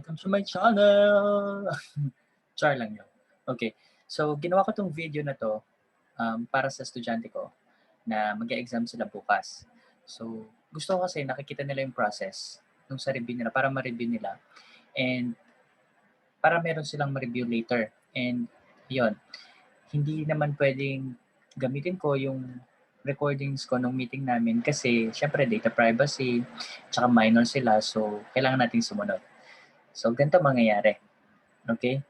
Welcome to my channel! Char lang yun. Okay. So, ginawa ko tong video na to para sa estudyante ko na mag-exam sila bukas. So, gusto ko kasi nakikita nila yung process nung sa review nila para ma-review nila and para meron silang ma-review later. And yun, hindi naman pwedeng gamitin ko yung recordings ko nung meeting namin kasi syempre data privacy, tsaka minor sila, so kailangan natin sumunod. So, ganito mangyayari. Okay?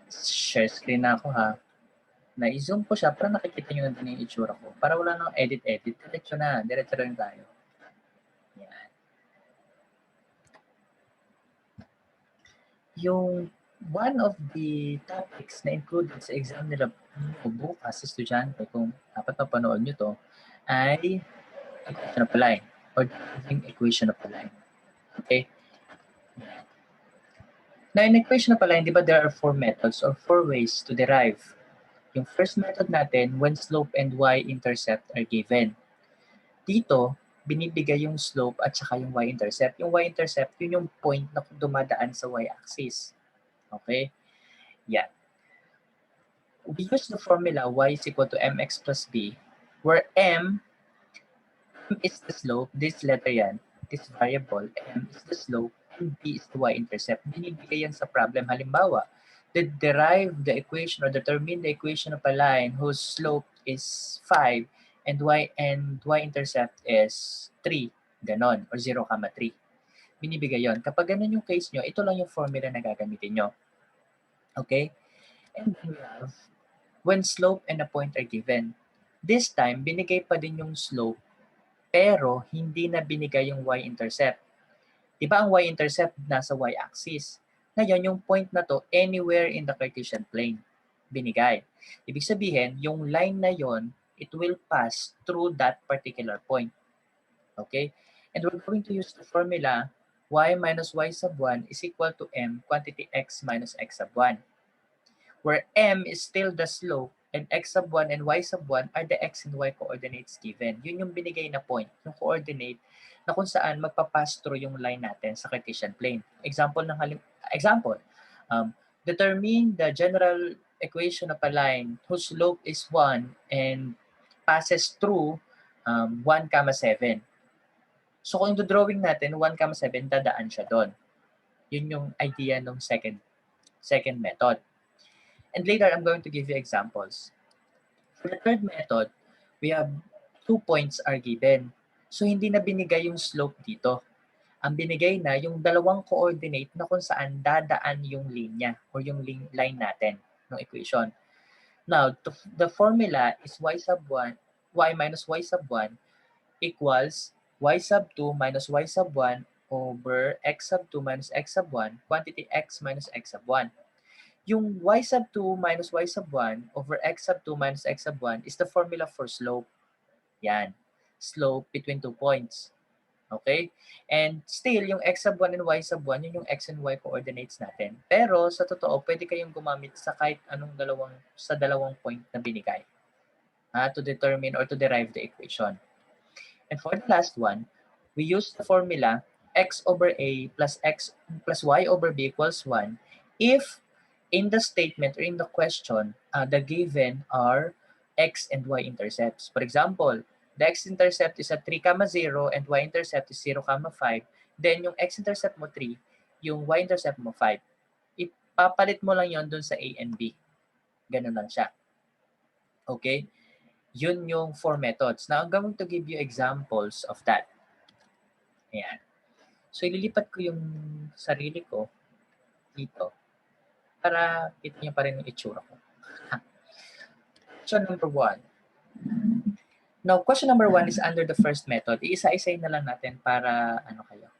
Share screen na ako ha. Na-zoom ko siya para nakikita nyo na din yung itsura ko. Para wala nang edit-edit. Diretso na. Diretso rin tayo. Yan. Yung one of the topics na included sa exam nila bukas sa estudyante, kung dapat mapanood nyo to, ay equation of a line or deriving equation of a line. Okay? Now, in equation of a line, di ba there are 4 methods or 4 ways to derive. Yung first method natin, when slope and y-intercept are given. Dito, binibigay yung slope at saka yung y-intercept. Yung y-intercept, yun yung point na dumadaan sa y-axis. Okay? Yan. We use the formula y is equal to mx plus b, where m is the slope, this letter yan, this variable, m is the slope, and b is the y-intercept. Binibigay yan sa problem. Halimbawa, derive the equation or determine the equation of a line whose slope is 5 and y-intercept is 3, ganon, or 0, 3. Binibigay yon. Kapag ganon yung case nyo, ito lang yung formula na gagamitin nyo. Okay? And then we have, when slope and a point are given. This time, binigay pa din yung slope, pero hindi na binigay yung y-intercept. Diba ang y-intercept nasa y-axis? Ngayon, yung point na to, anywhere in the Cartesian plane, binigay. Ibig sabihin, yung line na yon, it will pass through that particular point. Okay? And we're going to use the formula y minus y sub 1 is equal to m quantity x minus x sub 1. Where m is still the slope and x sub 1 and y sub 1 are the x and y coordinates given. Yun yung binigay na point, yung coordinate na kung saan magpapass through yung line natin sa Cartesian plane. Example, determine the general equation of a line whose slope is 1 and passes through 1, 7. So kung drawing natin, 1, 7, dadaan siya doon. Yun yung idea ng second method. And later, I'm going to give you examples. For the third method, we have 2 points are given. So hindi na binigay yung slope dito. Ang binigay na yung dalawang coordinate na kung saan dadaan yung linya or yung line natin ng equation. Now, the formula is y sub 1, y minus y sub 1 equals y sub 2 minus y sub 1 over x sub 2 minus x sub 1, quantity x minus x sub 1. Yung y sub 2 minus y sub 1 over x sub 2 minus x sub 1 is the formula for slope. Yan. Slope between 2 points. Okay? And still, yung x sub 1 and y sub 1, yun yung x and y coordinates natin. Pero sa totoo, pwede kayong gumamit sa kahit anong dalawang point na binigay to determine or to derive the equation. And for the last one, we use the formula x over a plus y over b equals 1 if in the statement or in the question, the given are x and y intercepts. For example, the x-intercept is at 3, 0 and y-intercept is 0, 5. Then yung x-intercept mo 3, yung y-intercept mo 5. Ipapalit mo lang yon dun sa a and b. Ganun lang siya. Okay? Yun yung 4 methods. Now, I'm going to give you examples of that. Ayan. So, ililipat ko yung sarili ko dito para kita niyo pa rin yung itsura ko. Question number 1. Now, question number 1 is under the first method. Iisa-isay na lang natin para kayo.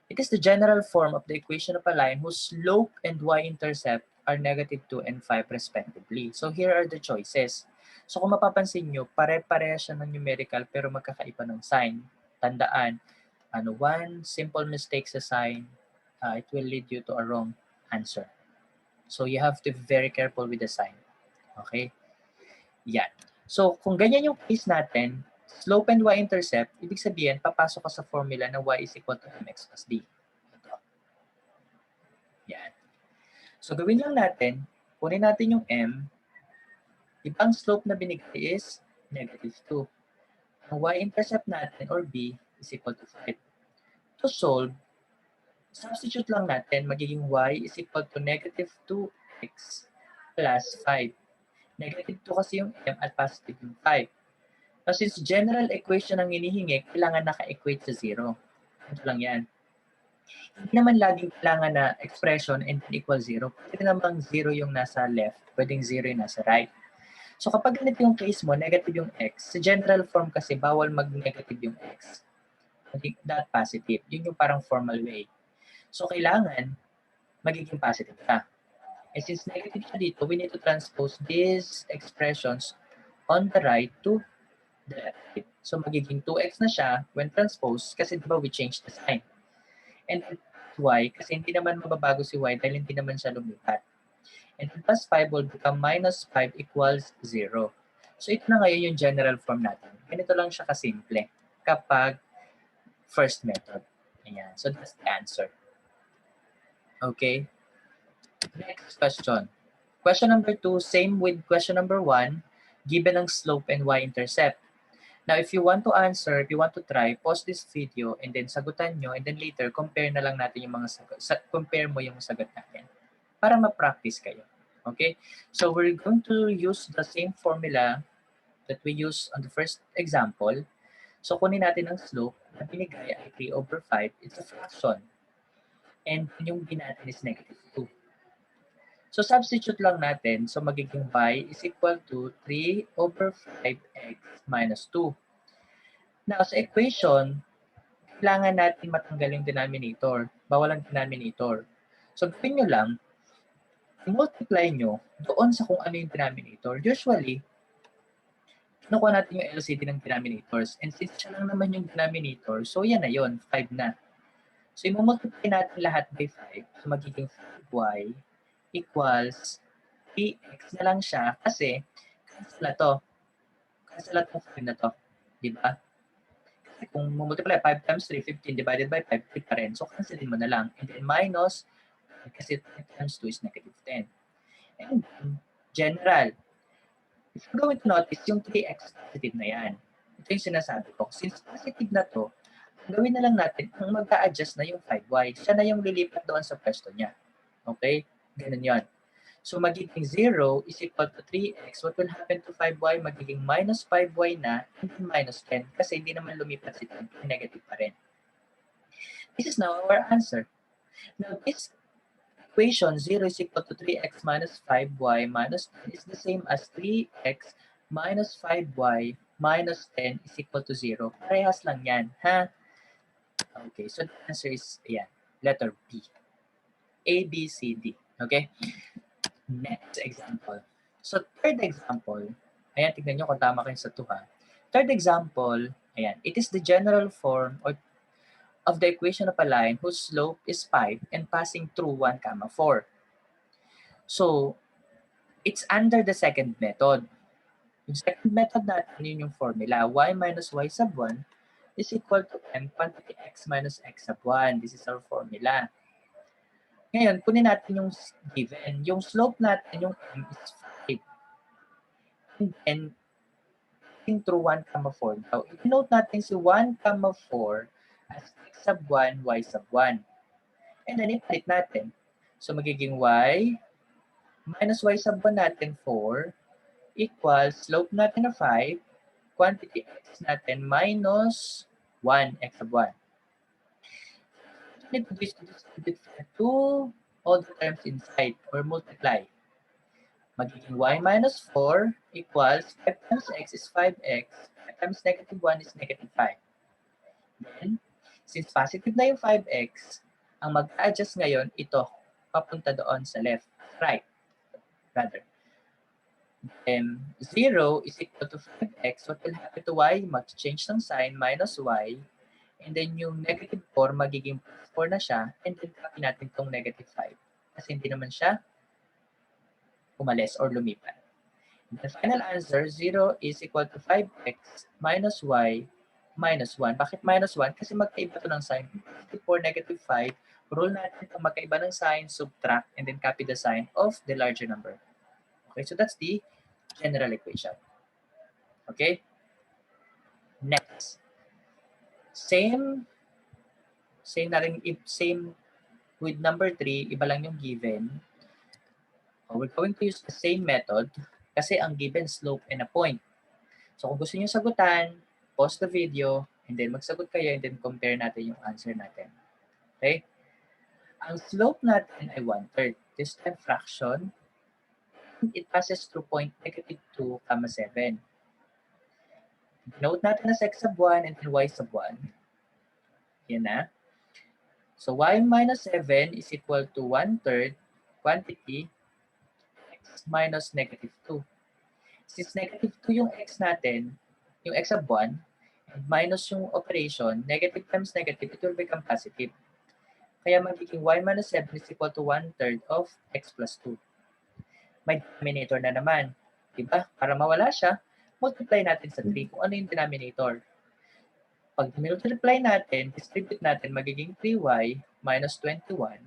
It is the general form of the equation of a line whose slope and y-intercept are negative 2 and 5 respectively. So, here are the choices. So, kung mapapansin nyo, pare-pareha siya ng numerical pero magkakaiba ng sign. Tandaan, one simple mistake sa sign, it will lead you to a wrong answer. So, you have to be very careful with the sign. Okay? Yan. So, kung ganyan yung case natin, slope and y-intercept, ibig sabihin, papasok ka sa formula na y is equal to mx plus b. Yan. So gawin lang natin, kunin natin yung m, ibang slope na binigay is -2. Ang y-intercept natin or b is equal to 5. To solve, substitute lang natin, magiging y is equal to -2x plus 5. -2 kasi yung m at positive yung 5. So since general equation ang hinihingi, kailangan naka-equate sa 0. Ito lang yan. Hindi naman laging kailangan na expression and equal 0. Pwede namang 0 yung nasa left, pwedeng 0 yung nasa right. So kapag ganito yung case mo, negative yung x, sa general form kasi bawal mag-negative yung x. That positive. Yun yung parang formal way. So kailangan magiging positive ka. And since negative siya dito, we need to transpose these expressions on the right to the left. So magiging 2x na siya when transposed kasi diba we changed the sign. And y, kasi hindi naman mababago si y dahil hindi naman siya lumipat. And plus 5 will become minus 5 equals 0. So ito na ngayon yung general form natin. Ganito lang siya kasimple kapag first method. Ayan. So that's the answer. Okay. Next question. Question number 2, same with question number 1, given ang slope and y-intercept. Now, if you want to answer, if you want to try, pause this video and then sagutan nyo and then later, compare na lang natin yung mga sagot. Compare mo yung sagot natin para ma-practice kayo. Okay? So, we're going to use the same formula that we used on the first example. So, kunin natin ang slope na binigay ay 3/5. It's a fraction. And yung b natin is -2. So, substitute lang natin. So, magiging y is equal to 3/5x minus 2. Now, sa equation, kailangan natin matanggal yung denominator. Bawal ang denominator. So, gawin nyo lang, multiply nyo doon sa kung ano yung denominator. Usually, kinukuha natin yung LCD ng denominators. And since siya lang naman yung denominator, so yan na yun, 5 na. So, i-multiply natin lahat by 5. So, magiging 5y equals 3x na lang siya kasi cancel na to. Cancel na to 5 na to. Diba? Kasi kung multiply 5 times 3, 15 divided by 5, 3 pa rin. So, cancelin mo na lang. And then minus, kasi 5 times 2 is -10. And general, if you're going to notice, yung 3x positive na yan. Ito yung sinasabi ko. Since positive na to, gawin na lang natin, ang mag-a-adjust na yung 5y. Siya na yung lilipat doon sa pwesto niya. Okay? Ganun yan. So, magiging 0 is equal to 3x. What will happen to 5y? Magiging minus 5y na, hindi minus 10. Kasi hindi naman lumipat si 10. Negative pa rin. This is now our answer. Now, this equation, 0 is equal to 3x minus 5y minus 10 is the same as 3x minus 5y minus 10 is equal to 0. Parehas lang yan, ha? Okay, so the answer is, ayan, letter B. A, B, C, D. Okay? Next example. So, third example, ayan, tignan nyo kung tama kayo sa 2, ha? Third example, ayan, it is the general form of the equation of a line whose slope is 5 and passing through 1, 4. So, it's under the second method. Yung second method natin, yun yung formula. Y minus y sub 1 is equal to m quantity x minus x sub 1. This is our formula. Ngayon, kunin natin yung given. Yung slope natin, yung m is 5. And then, through 1, 4. Now, i-note natin si 1, 4 as x sub 1, y sub 1. And then, ipalit natin. So, magiging y minus y sub 1 natin 4 equals slope natin na 5, quantity x natin minus 1, x sub 1. What we need to do is to distribute to all the terms inside or multiply. Magiging y minus 4 equals 5 times x is 5x, 5 times -1 is -5. Then, since positive na yung 5x, ang mag-adjust ngayon, ito, papunta doon sa left, right, rather. 0 is equal to 5x. What will happen to y? Mag-change ng sign, minus y. And then yung -4, magiging plus 4 na siya. And then copy natin itong -5. Kasi hindi naman siya umalis or lumipat. And the final answer, 0 is equal to 5x minus y minus 1. Bakit minus 1? Kasi magkaiba ito ng sign. +4, -5. Rule natin kung magkaiba ng sign, subtract, and then copy the sign of the larger number. Okay, so that's the general equation. Okay? Next. Same with number 3, iba lang yung given. We're going to use the same method kasi ang given slope and a point. So kung gusto niyo sagutan, pause the video, and then magsagot kayo, and then compare natin yung answer natin. Okay? Ang slope natin ay 1/3. This time fraction, it passes through point -2, 7. Note natin as x sub 1 and then y sub 1. Yan na. So y minus 7 is equal to 1/3 quantity x minus -2. Since -2 yung x natin, yung x sub 1, and minus yung operation, negative times negative, it will become positive. Kaya magiging y minus 7 is equal to 1/3 of x plus 2. May denominator na naman. Diba? Para mawala siya, multiply natin sa 3 kung ano yung denominator. Pag multiply natin, distribute natin, magiging 3y minus 21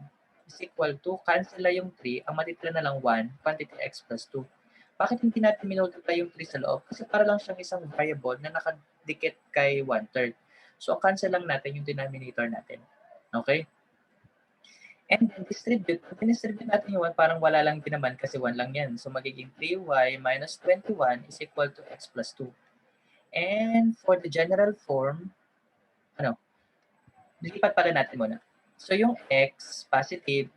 is equal to, cancel na yung 3, ang matitira na lang 1, quantity x plus 2. Bakit hindi natin minultiply yung 3 sa loob? Kasi para lang siyang isang variable na nakadikit kay 1/3. So, cancel lang natin yung denominator natin. Okay? And then distribute. Pag distribute natin yung 1, parang wala lang din naman kasi 1 lang yan. So, magiging 3y minus 21 is equal to x plus 2. And for the general form, lilipat pala natin muna. So, yung x, positive,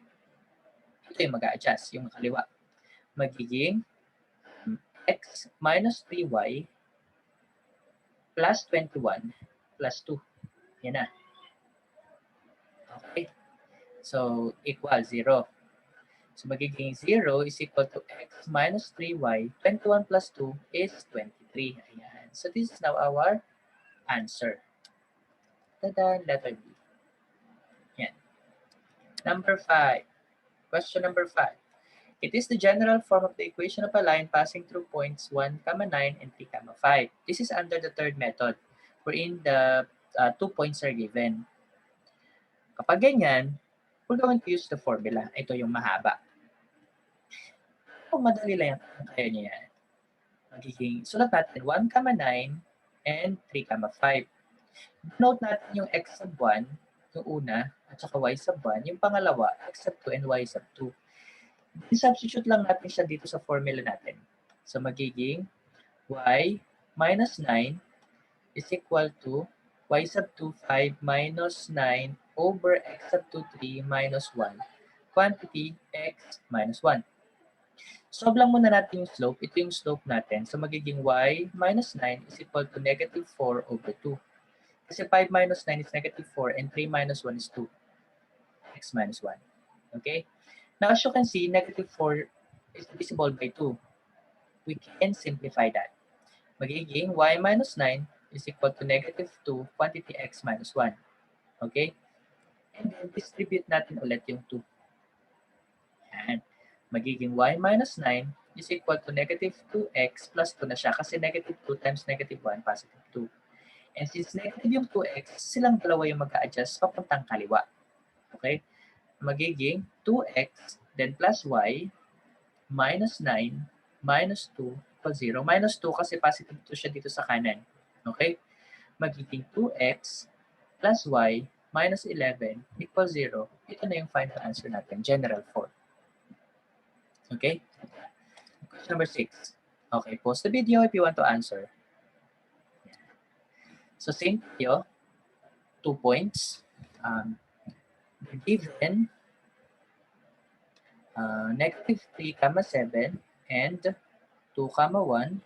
ito yung mag-a-adjust, yung kaliwa. Magiging x minus 3y plus 21 plus 2. Yan na. Okay. So, equal 0. So, magiging 0 is equal to x minus 3y. 21 plus 2 is 23. Ayan. So, this is now our answer. Tada, letter B. Yan. Number 5. Question number 5. It is the general form of the equation of a line passing through points 1, 9, and 3, 5. This is under the third method, wherein the 2 points are given. Kapag ganyan, we're going to use the formula. Ito yung mahaba. Kung madali lang yan, kaya niya yan. Magiging, sulat natin 1, 9, and 3, 5. Note natin yung x sub 1, yung una, at saka y sub 1, yung pangalawa, x sub 2 and y sub 2. I-substitute lang natin siya dito sa formula natin. So, magiging y minus 9 is equal to y sub 2, 5 minus 9 over x sub 2, 3 minus 1. Quantity x minus 1. Solve lang muna natin yung slope. Ito yung slope natin. So, magiging y minus 9 is equal to negative 4 over 2. Kasi 5 minus 9 is negative 4 and 3 minus 1 is 2. X minus 1. Okay? Now, as you can see, negative 4 is divisible by 2. We can simplify that. Magiging y minus 9 is equal to negative 2 quantity x minus 1. Okay? And then, distribute natin ulit yung 2. Yan. Magiging y minus 9 is equal to negative 2x plus 2 na siya kasi negative 2 times negative 1, positive 2. And since negative yung 2x, silang dalawa yung mag-a-adjust papuntang kaliwa. Okay? Magiging 2x, then plus y, minus 9, minus 2, equals 0. Minus 2 kasi positive 2 siya dito sa kanan. Okay? Magiging 2x plus y minus 11 equals 0. Ito na yung final answer natin, general form. Okay? Question number 6. Okay, pause the video if you want to answer. So, same video, 2 points. Given negative 3, 7 and 2, 1.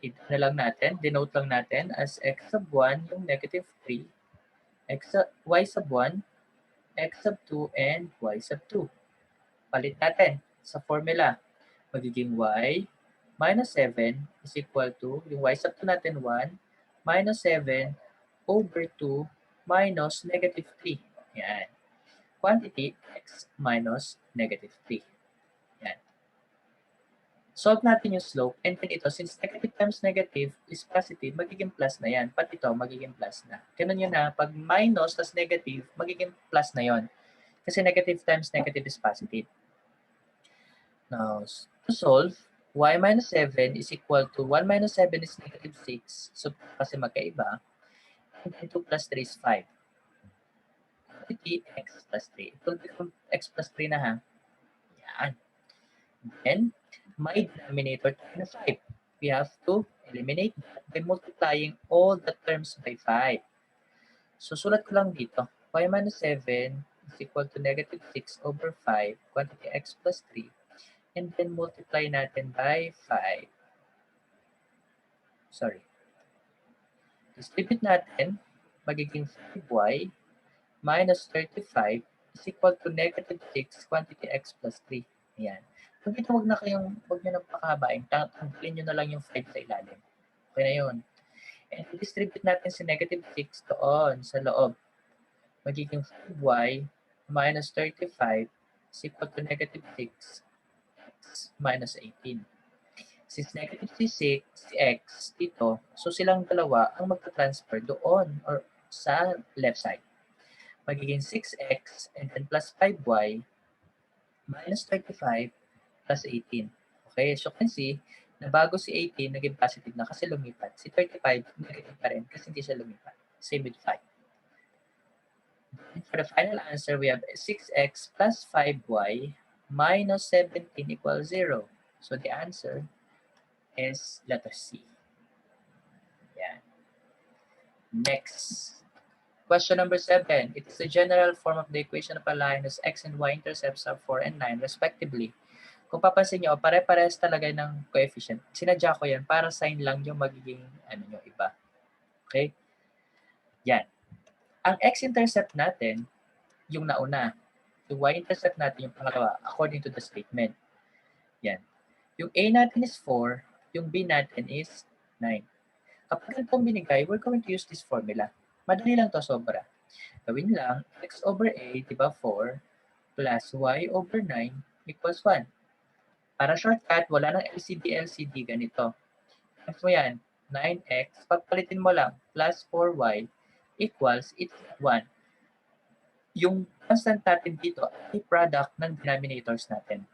Ito na lang natin, denote lang natin as x sub 1 yung negative 3, y sub 1, x sub 2, and y sub 2. Palit natin sa formula. Magiging y minus 7 is equal to, yung y sub 2 natin 1, minus 7 over 2 minus negative 3. Yan. Quantity x minus negative 3. Yan. Solve natin yung slope, and then ito, since negative times negative is positive, magiging plus na yan. Pati ito, magiging plus na. Ganun yun na, pag minus tas negative, magiging plus na yon. Kasi negative times negative is positive. Now, to solve, y minus 7 is equal to 1 minus 7 is negative 6. So, kasi magkaiba. And then 2 plus 3 is 5. Quantity x plus 3. It will become x plus 3 na ha. Yan. Then, my denominator na 5. We have to eliminate that by multiplying all the terms by 5. So, sulat ko lang dito. Y minus 7 is equal to negative 6 over 5, quantity x plus 3. And then, multiply natin by 5. Sorry. Distribute natin, magiging 5y minus 35 is equal to negative 6 quantity x plus 3. Ayan. Kung dito, huwag nyo nang pakahabain. Tanggalin nyo na lang yung 5 sa ilalim. Okay na yun. And distribute natin si negative 6 doon sa loob. Magiging 5y minus 35 is equal to negative 6 x minus 18. Since negative si x dito, so silang dalawa ang magta-transfer doon or sa left side. Magiging 6x and then plus 5y minus 35 plus 18. Okay, so you can see, na bago si 18, naging positive na kasi lumipat. Si 35, negative pa rin kasi hindi siya lumipat. Same with 5. And for the final answer, we have 6x plus 5y minus 17 equals 0. So the answer is letter C. Yeah. Next. Question number 7. It is the general form of the equation of a line whose x and y-intercepts are 4 and 9 respectively. Kung papansin nyo, pare-pares talaga ng coefficient. Sinadya ko yan para sign lang yung magiging iba. Okay? Yan. Ang x-intercept natin, yung nauna. Yung y-intercept natin, yung pangalawa, according to the statement. Yan. Yung A natin is 4, yung B natin is 9. Kapag itong binigay, we're going to use this formula. Madali lang to sobra. Gawin lang, x over A, di ba 4, plus y over 9 equals 1. Para shortcut, wala nang LCD, ganito. Times mo yan, 9x, pagpalitin mo lang, plus 4y equals, it's 1. Yung constant natin dito ay product ng denominators natin.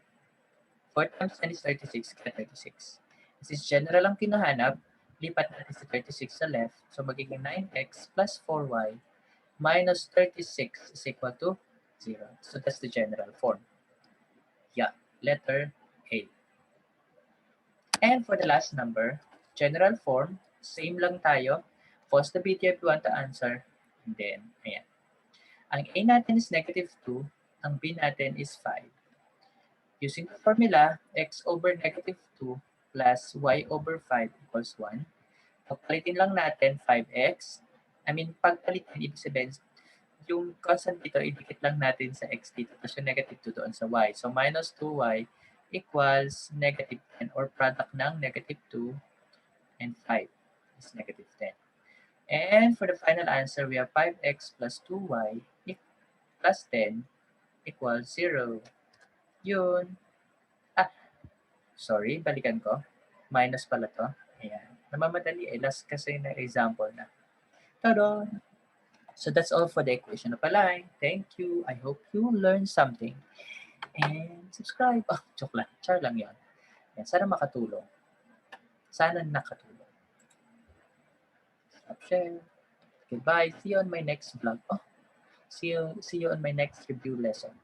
4 times 10 is 36, kaya 36. This is general ang kinahanap. Lipat natin si 36 sa left. So magiging 9x plus 4y minus 36 is equal to 0. So that's the general form. Yeah, letter A. And for the last number, general form, same lang tayo. Pause the video if you want to answer. And then, ayan. Ang A natin is negative 2. Ang B natin is 5. Using the formula, x over negative 2 plus y over 5 equals 1. Pagpalitin lang natin 5x. Pagpalitin, ibig sabihin, yung constant dito, idikit lang natin sa x dito, tapos yung negative 2 doon sa y. So, minus 2y equals negative 10, or product ng negative 2 and 5 is negative 10. And for the final answer, we have 5x plus 2y plus 10 equals 0. Yun. Sorry, balikan ko. Minus pala to. Ayan. Namamadali last kasi na example na. Tada! So that's all for the equation of a line. Thank you. I hope you learned something. And subscribe. Oh, joke lang. Char lang yun. Ayan. Sana makatulong. Sana nakatulong. Stop share. Goodbye. See you on my next vlog. Oh, see you on my next review lesson.